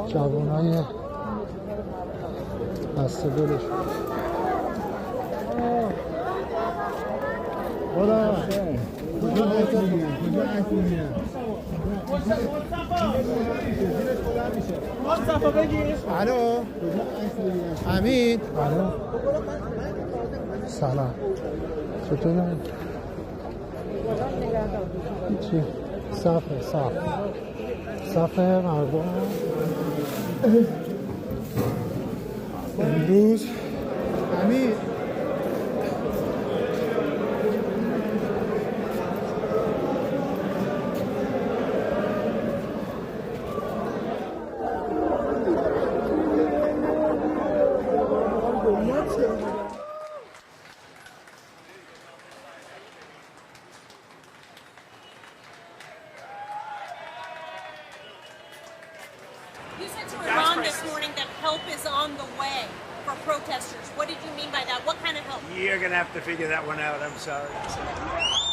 جوانای بسته دلش خدا کجا الو امین الو سلام چطوره؟ چی؟ صف مردم امروز امین You said to Iran this morning that help is on the way for protesters. What did you mean by that? What kind of help? You're going to have to figure that one out. I'm sorry.